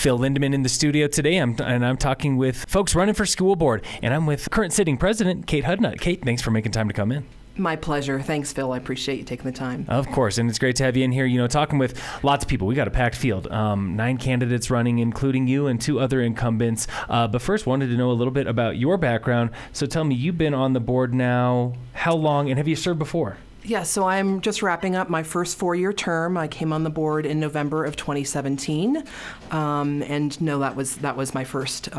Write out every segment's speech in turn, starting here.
Phil Lindeman in the studio today, and I'm talking with folks running for school board, and I'm with current sitting president, Kate Hudnut. Kate, thanks for making time to come in. My pleasure. Thanks, Phil. I appreciate you taking the time. Of course, and it's great to have you in here, talking with lots of people. We got a packed field, 9 candidates running, including you and 2 other incumbents. But first, wanted to know a little bit about your background. So tell me, you've been on the board now how long, and have you served before? Yeah, so I'm just wrapping up my first 4-year term. I came on the board in November of 2017, and no, that was my first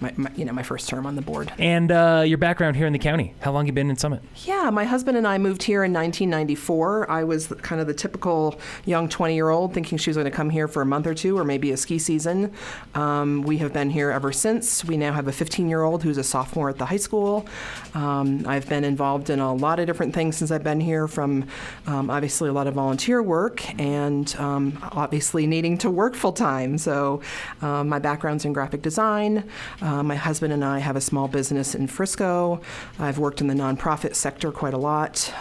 my first term on the board. And your background here in the county, how long you been in Summit? Yeah, my husband and I moved here in 1994. I was kind of the typical young 20-year-old thinking she was going to come here for a month or two or maybe a ski season. We have been here ever since. We now have a 15-year-old who's a sophomore at the high school. I've been involved in a lot of different things since I've been here, from obviously a lot of volunteer work and obviously needing to work full-time. So my background's in graphic design. My husband and I have a small business in Frisco. I've worked in the nonprofit sector quite a lot.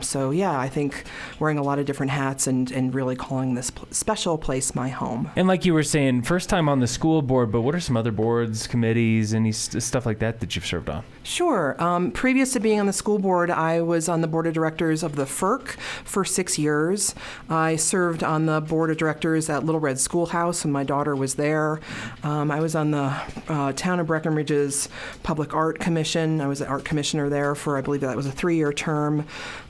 So yeah, I think wearing a lot of different hats and really calling this special place my home. And like you were saying, first time on the school board, but what are some other boards, committees, any stuff like that you've served on? Sure. Previous to being on the school board, I was on the board of directors of the FERC for 6 years. I served on the board of directors at Little Red Schoolhouse when my daughter was there. I was on the Town of Breckenridge's Public Art Commission. I was the art commissioner there for, I believe that was a 3-year term.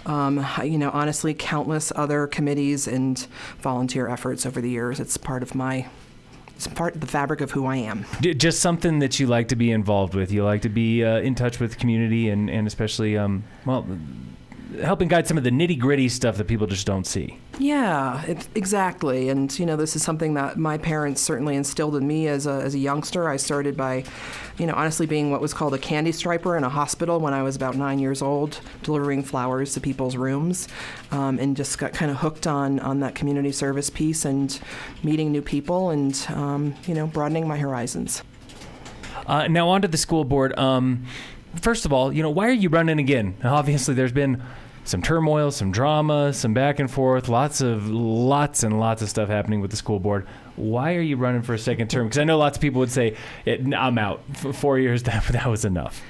Honestly, countless other committees and volunteer efforts over the years. It's part of the fabric of who I am. Just something that you like to be involved with. You like to be in touch with the community and especially, helping guide some of the nitty-gritty stuff that people just don't see. Yeah, exactly. And, this is something that my parents certainly instilled in me as a youngster. I started by, honestly being what was called a candy striper in a hospital when I was about 9 years old, delivering flowers to people's rooms, and just got kind of hooked on that community service piece and meeting new people and, broadening my horizons. Now on to the school board. First of all, why are you running again? Obviously, there's been some turmoil, some drama, some back and forth, lots and lots of stuff happening with the school board. Why are you running for a second term? Because I know lots of people would say, I'm out. For 4 years, that was enough.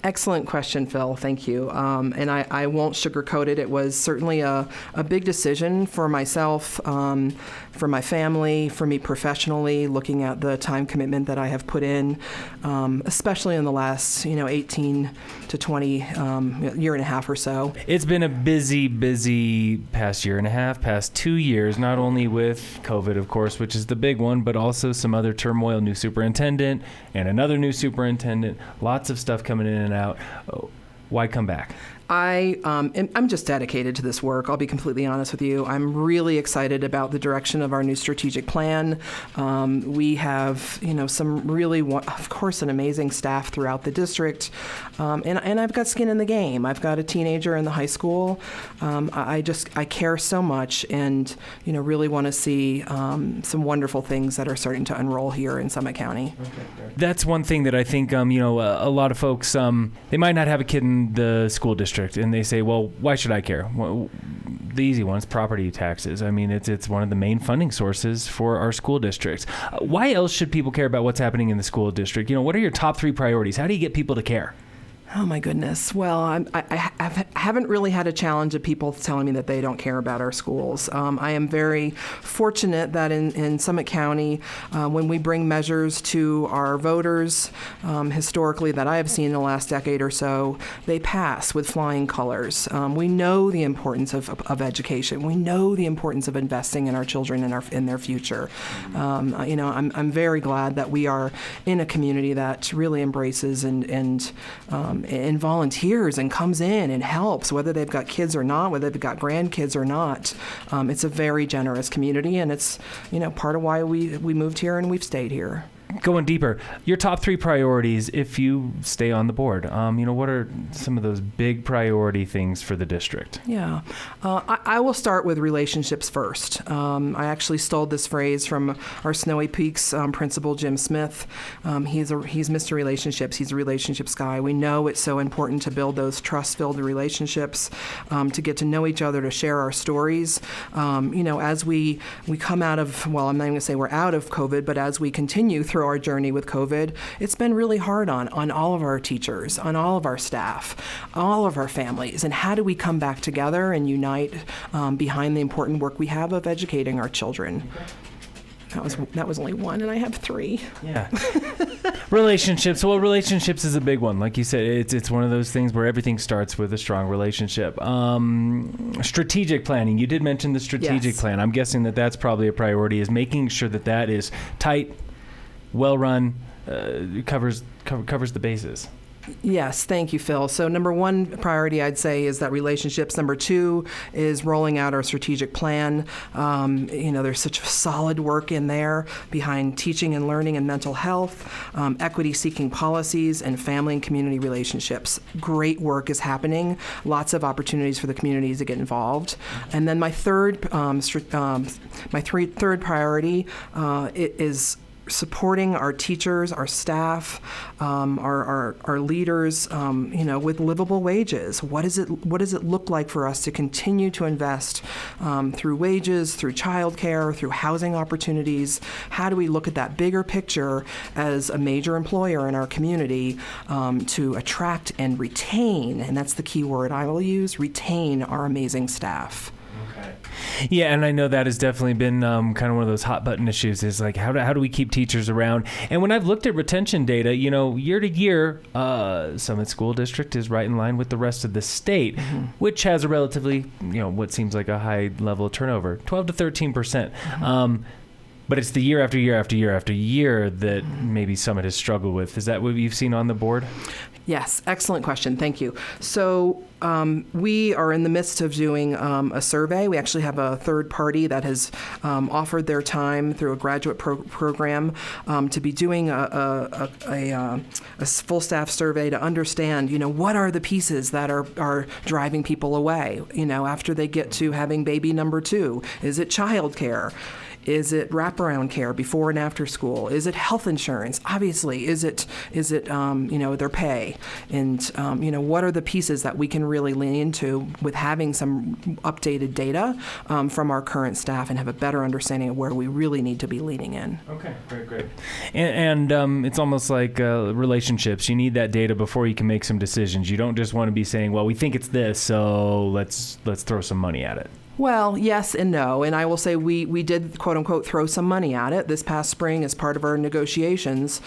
Excellent question, Phil. Thank you. And I won't sugarcoat it. It was certainly a big decision for myself, for my family, for me professionally, looking at the time commitment that I have put in, especially in the last 18 to 20 year and a half or so. It's been a busy past year and a half, past 2 years, not only with COVID, of course, which is the big one, but also some other turmoil, new superintendent and another new superintendent, lots of stuff coming in and out. Why come back? I'm just dedicated to this work. I'll be completely honest with you. I'm really excited about the direction of our new strategic plan. We have, some really, of course, an amazing staff throughout the district. And I've got skin in the game. I've got a teenager in the high school. I care so much and, really want to see some wonderful things that are starting to unroll here in Summit County. Okay. That's one thing that I think, a lot of folks, they might not have a kid in the school district. And they say, well, why should I care? Well, the easy one is property taxes. I mean, it's one of the main funding sources for our school districts. Why else should people care about what's happening in the school district? What are your top 3 priorities? How do you get people to care? Oh, my goodness. Well, I haven't really had a challenge of people telling me that they don't care about our schools. I am very fortunate that in Summit County, when we bring measures to our voters, historically that I have seen in the last decade or so, they pass with flying colors. We know the importance of education. We know the importance of investing in our children and in their future. I'm very glad that we are in a community that really embraces and volunteers and comes in and helps, whether they've got kids or not, whether they've got grandkids or not. It's a very generous community, and it's part of why we moved here and we've stayed here. going deeper, your top 3 priorities if you stay on the board. What are some of those big priority things for the district? Yeah, I will start with relationships first. I actually stole this phrase from our Snowy Peaks principal, Jim Smith. He's Mr. Relationships. He's a relationships guy. We know it's so important to build those trust-filled relationships, to get to know each other, to share our stories. As we come out of, well, I'm not even going to say we're out of COVID, but as we continue through our journey with COVID, it's been really hard on all of our teachers, on all of our staff, all of our families. And how do we come back together and unite behind the important work we have of educating our children? That was only one, and I have 3. Yeah. Relationships. Well, relationships is a big one. Like you said, it's one of those things where everything starts with a strong relationship. Strategic planning. You did mention the strategic plan. I'm guessing that's probably a priority, is making sure that is tight, well run, covers the bases. Yes, thank you, Phil. So number 1 priority, I'd say, is that relationships. Number 2 is rolling out our strategic plan. There's such solid work in there behind teaching and learning and mental health, equity-seeking policies, and family and community relationships. Great work is happening. Lots of opportunities for the communities to get involved. And then my third priority is supporting our teachers, our staff, our leaders, with livable wages. What does it look like for us to continue to invest through wages, through childcare, through housing opportunities? How do we look at that bigger picture as a major employer in our community to attract and retain, and that's the key word I will use, retain our amazing staff? Yeah, and I know that has definitely been kind of one of those hot button issues, is like how do we keep teachers around? And when I've looked at retention data, year to year, Summit School District is right in line with the rest of the state, which has a relatively, what seems like a high level of turnover, 12 to 13%. But it's the year after year after year after year that maybe Summit has struggled with. Is that what you've seen on the board? Yes, excellent question. Thank you. So we are in the midst of doing a survey. We actually have a third party that has offered their time through a graduate program to be doing a full staff survey to understand, what are the pieces that are driving people away, after they get to having baby number 2. Is it childcare? Is it wraparound care before and after school? Is it health insurance? Obviously, is it their pay? And what are the pieces that we can really lean into with having some updated data from our current staff and have a better understanding of where we really need to be leaning in? Okay, great. And it's almost like relationships. You need that data before you can make some decisions. You don't just want to be saying, well, we think it's this, so let's throw some money at it. Well, yes and no. And I will say we did, quote unquote, throw some money at it. This past spring, as part of our negotiations,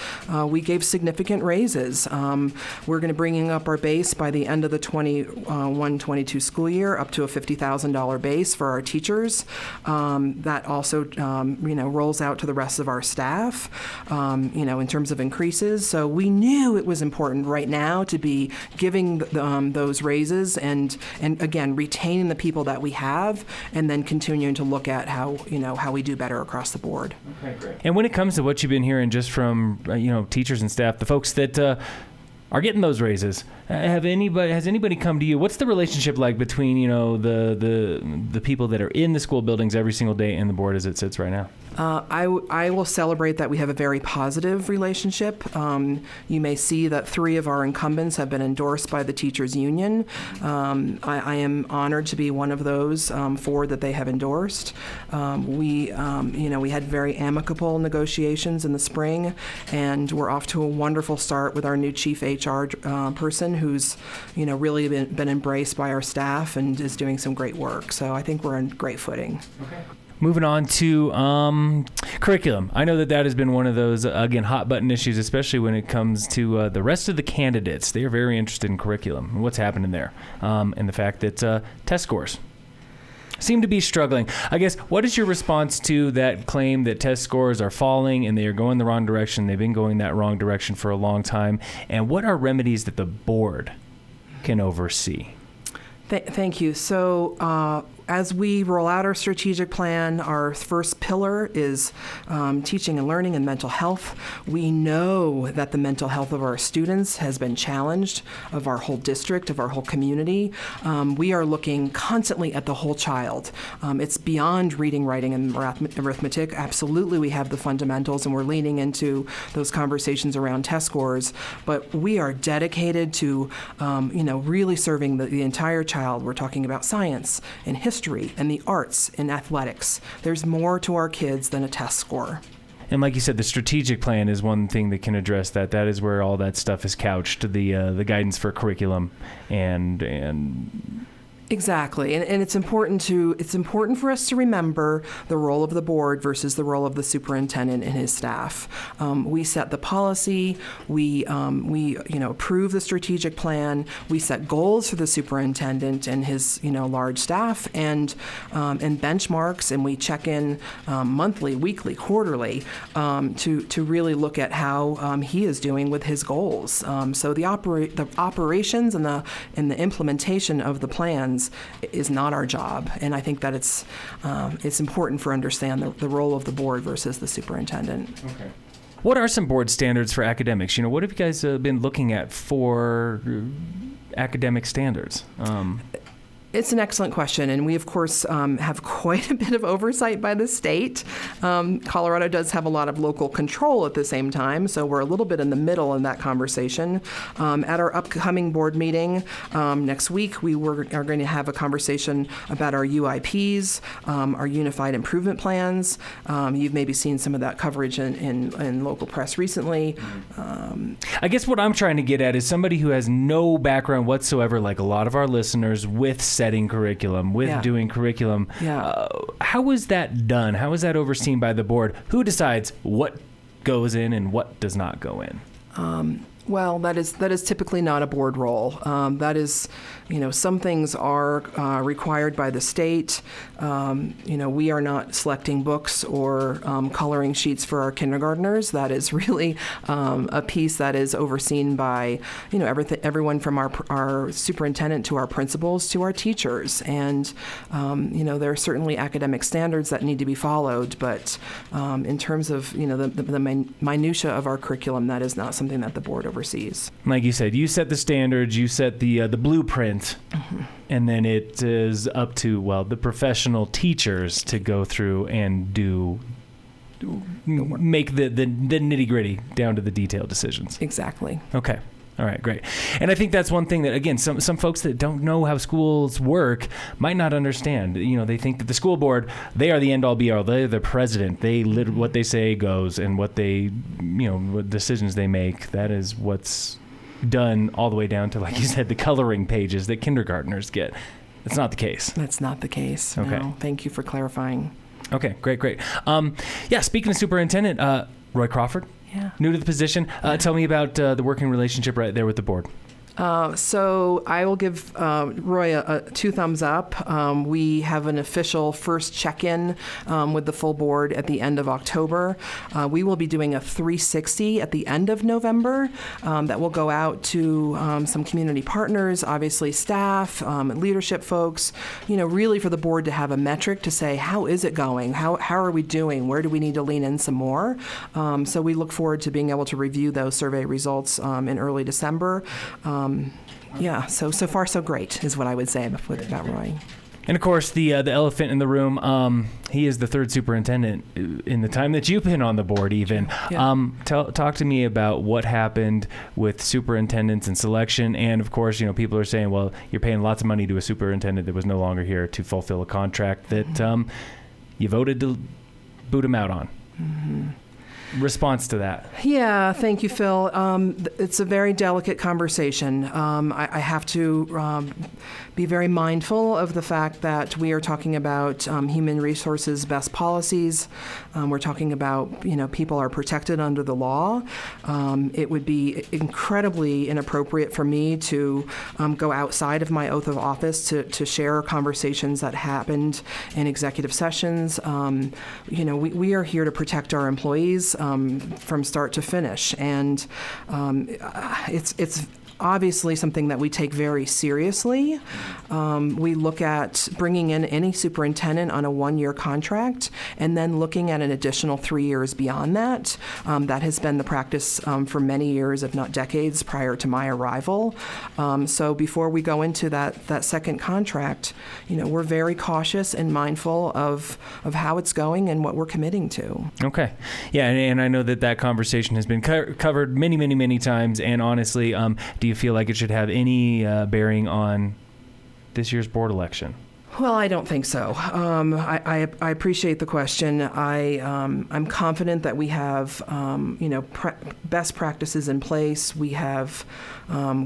we gave significant raises. We're going to bring up our base by the end of the 21-22 school year up to a $50,000 base for our teachers. That also, rolls out to the rest of our staff, in terms of increases. So we knew it was important right now to be giving those raises and again, retaining the people that we have, and then continuing to look at how we do better across the board. Okay, great. And when it comes to what you've been hearing just from teachers and staff, the folks that are getting those raises, has anybody come to you? What's the relationship like between the people that are in the school buildings every single day and the board as it sits right now? I will celebrate that we have a very positive relationship. You may see that 3 of our incumbents have been endorsed by the teachers union. I am honored to be one of those 4 that they have endorsed. We had very amicable negotiations in the spring, and we're off to a wonderful start with our new chief HR person who's really been embraced by our staff and is doing some great work. So I think we're on great footing. Okay. Moving on to curriculum. I know that has been one of those, again, hot button issues, especially when it comes to the rest of the candidates. They are very interested in curriculum and what's happening there, and the fact that test scores seem to be struggling. I guess, what is your response to that claim that test scores are falling and they are going the wrong direction? They've been going that wrong direction for a long time. And what are remedies that the board can oversee? Thank you. So as we roll out our strategic plan, our first pillar is teaching and learning and mental health. We know that the mental health of our students has been challenged, of our whole district, of our whole community. We are looking constantly at the whole child. It's beyond reading, writing, and arithmetic. Absolutely, we have the fundamentals, and we're leaning into those conversations around test scores. But we are dedicated to, really serving the entire child. We're talking about science and history and the arts and athletics. There's more to our kids than a test score. And like you said, the strategic plan is one thing that can address that. That is where all that stuff is couched, the guidance for curriculum and Exactly, and it's important for us to remember the role of the board versus the role of the superintendent and his staff. We set the policy, we approve the strategic plan, we set goals for the superintendent and his large staff, and benchmarks, and we check in monthly, weekly, quarterly to really look at how he is doing with his goals. So the operations and the implementation of the plans is not our job, and I think that it's important for understand the role of the board versus the superintendent. Okay. What are some board standards for academics? What have you guys been looking at for academic standards? It's an excellent question, and we, of course, have quite a bit of oversight by the state. Colorado does have a lot of local control at the same time, so we're a little bit in the middle in that conversation. At our upcoming board meeting next week, we are going to have a conversation about our UIPs, our Unified Improvement Plans. You've maybe seen some of that coverage in local press recently. I guess what I'm trying to get at is somebody who has no background whatsoever, like a lot of our listeners, with setting curriculum, with doing curriculum. Yeah. How is that done? How is that overseen by the board? Who decides what goes in and what does not go in? Well, that is typically not a board role. That is, some things are required by the state. We are not selecting books or coloring sheets for our kindergartners. That is really a piece that is overseen by, everyone from our superintendent to our principals to our teachers. And, there are certainly academic standards that need to be followed. But in terms of, the minutia of our curriculum, that is not something that the board oversees. Like you said, you set the standards, you set the blueprint, and then it is up to, the professional teachers to go through and make the nitty-gritty down to the detailed decisions. Exactly. Okay. All right, great. And I think that's one thing that, again, some folks that don't know how schools work might not understand. They think that the school board, they are the end-all, be-all. They're the president. What they say goes, and what what decisions they make, that is what's done all the way down to, like you said, the coloring pages that kindergartners get. That's not the case. That's not the case. Okay. No. Thank you for clarifying. Okay, great. Speaking of superintendent, Roy Crawford. Yeah. New to the position. Tell me about the working relationship right there with the board. So I will give Roy a 2 thumbs up. We have an official first check-in with the full board at the end of October. We will be doing a 360 at the end of November that will go out to some community partners, obviously staff, leadership folks, really for the board to have a metric to say, how is it going? How are we doing? Where do we need to lean in some more? So we look forward to being able to review those survey results in early December. So far so great is what I would say about Roy. And of course, the elephant in the room, he is the third superintendent in the time that you've been on the board even. Yeah. Talk to me about what happened with superintendents and selection. And of course, people are saying, well, you're paying lots of money to a superintendent that was no longer here to fulfill a contract that you voted to boot him out on. Mm-hmm. Response to that? Yeah, thank you, Phil. It's a very delicate conversation. I have to be very mindful of the fact that we are talking about human resources best policies. We're talking about, people are protected under the law. It would be incredibly inappropriate for me to go outside of my oath of office to share conversations that happened in executive sessions. We are here to protect our employees from start to finish, and it's obviously something that we take very seriously. We look at bringing in any superintendent on a 1-year contract and then looking at an additional 3 years beyond that. That has been the practice for many years, if not decades, prior to my arrival. So before we go into that second contract, we're very cautious and mindful of how it's going and what we're committing to. Okay. Yeah, and I know that conversation has been covered many, many, many times. And honestly, do you feel like it should have any bearing on this year's board election? Well, I don't think so. I appreciate the question. I'm confident that we have, best practices in place. We have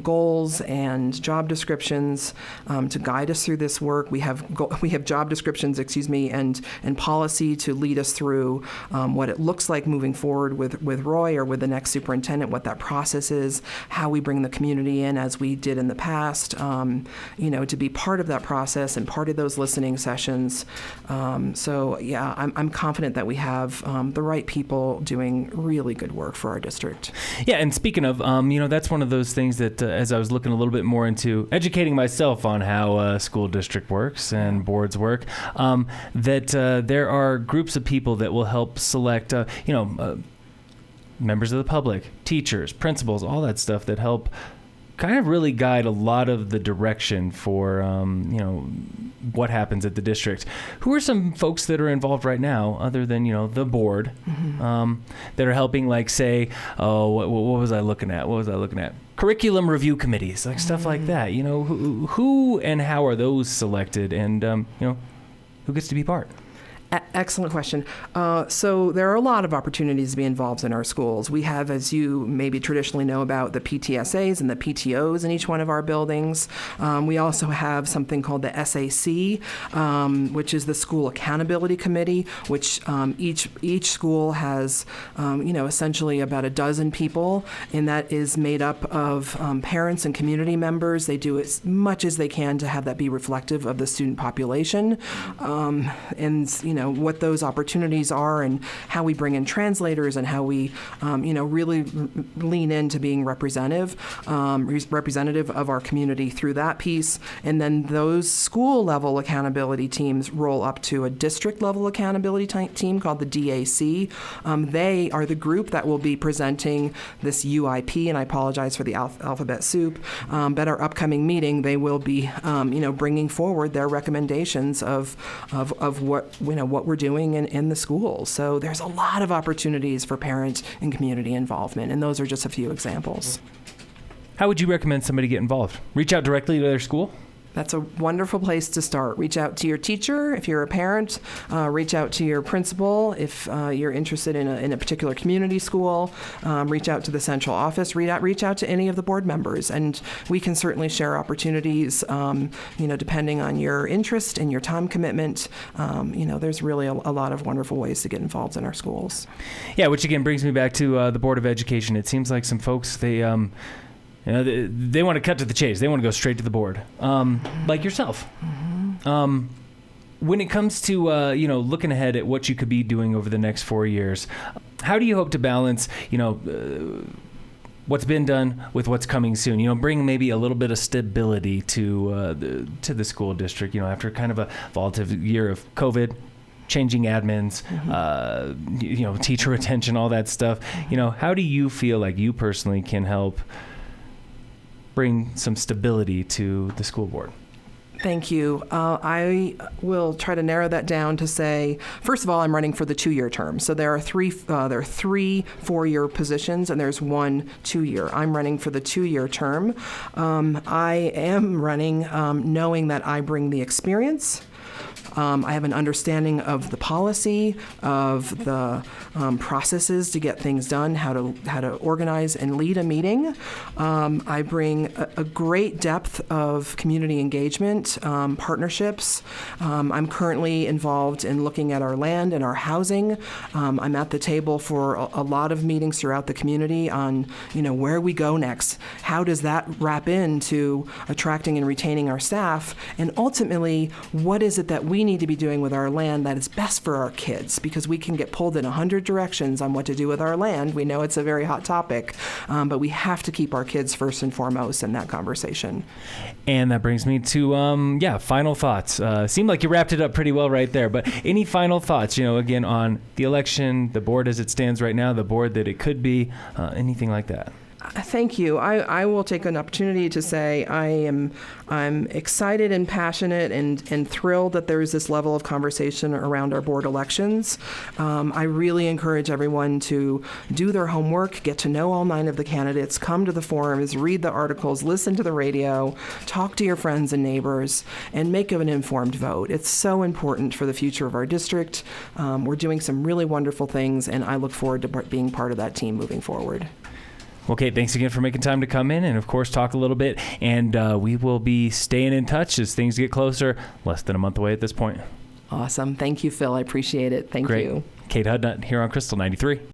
goals and job descriptions to guide us through this work. We have job descriptions, and policy to lead us through what it looks like moving forward with Roy or with the next superintendent, what that process is, how we bring the community in as we did in the past, to be part of that process and part of those listening sessions. I'm confident that we have the right people doing really good work for our district. Yeah, and speaking of, that's one of those things that as I was looking a little bit more into educating myself on how a school district works and boards work, that there are groups of people that will help select, members of the public, teachers, principals, all that stuff that help kind of really guide a lot of the direction for, what happens at the district. Who are some folks that are involved right now, other than, the board, that are helping, like, say, what was I looking at? Curriculum review committees, like stuff like that. Who and how are those selected, and, who gets to be part? Excellent question. So there are a lot of opportunities to be involved in our schools. We have, as you maybe traditionally know about, the PTSAs and the PTOs in each one of our buildings. We also have something called the SAC, which is the School Accountability Committee, which each school has, essentially about a dozen people, and that is made up of parents and community members. They do as much as they can to have that be reflective of the student population, what those opportunities are and how we bring in translators and how we, really lean into being representative of our community through that piece. And then those school level accountability teams roll up to a district level accountability team called the DAC. They are the group that will be presenting this UIP, and I apologize for the alphabet soup, but at our upcoming meeting, they will be, bringing forward their recommendations of what we're doing in the schools. So there's a lot of opportunities for parent and community involvement, and those are just a few examples. How would you recommend somebody get involved? Reach out directly to their school? That's a wonderful place to start. Reach out to your teacher if you're a parent. Reach out to your principal if you're interested in a particular community school. Reach out to the central office. Reach out to any of the board members, and we can certainly share opportunities. Depending on your interest and your time commitment. There's really a lot of wonderful ways to get involved in our schools. Yeah, which again brings me back to the Board of Education. It seems like some folks they want to cut to the chase. They want to go straight to the board, like yourself. When it comes to, looking ahead at what you could be doing over the next 4 years, how do you hope to balance, what's been done with what's coming soon? Bring maybe a little bit of stability to the school district, after kind of a volatile year of COVID, changing admins, teacher retention, all that stuff. How do you feel like you personally can help bring some stability to the school board? Thank you. I will try to narrow that down to say, first of all, I'm running for the 2-year term. So there are three 4-year positions, and there's 1 2-year. I'm running for the 2-year term. I am running knowing that I bring the experience. I have an understanding of the policy, of the processes to get things done, how to organize and lead a meeting. I bring a great depth of community engagement, partnerships. I'm currently involved in looking at our land and our housing. I'm at the table for a lot of meetings throughout the community on, where we go next. How does that wrap into attracting and retaining our staff? And ultimately, what is it it that we need to be doing with our land that is best for our kids? Because we can get pulled in 100 directions on what to do with our land. We know it's a very hot topic, but we have to keep our kids first and foremost in that conversation. And that brings me to, final thoughts. Seemed like you wrapped it up pretty well right there, but any final thoughts, again, on the election, the board as it stands right now, the board that it could be, anything like that? Thank you. I will take an opportunity to say I'm excited and passionate and thrilled that there is this level of conversation around our board elections. I really encourage everyone to do their homework, get to know all 9 of the candidates, come to the forums, read the articles, listen to the radio, talk to your friends and neighbors, and make an informed vote. It's so important for the future of our district. We're doing some really wonderful things, and I look forward to being part of that team moving forward. Well, Kate, thanks again for making time to come in and, of course, talk a little bit. And we will be staying in touch as things get closer, less than a month away at this point. Awesome. Thank you, Phil. I appreciate it. Thank Great. you. Kate Hudnut here on Crystal 93.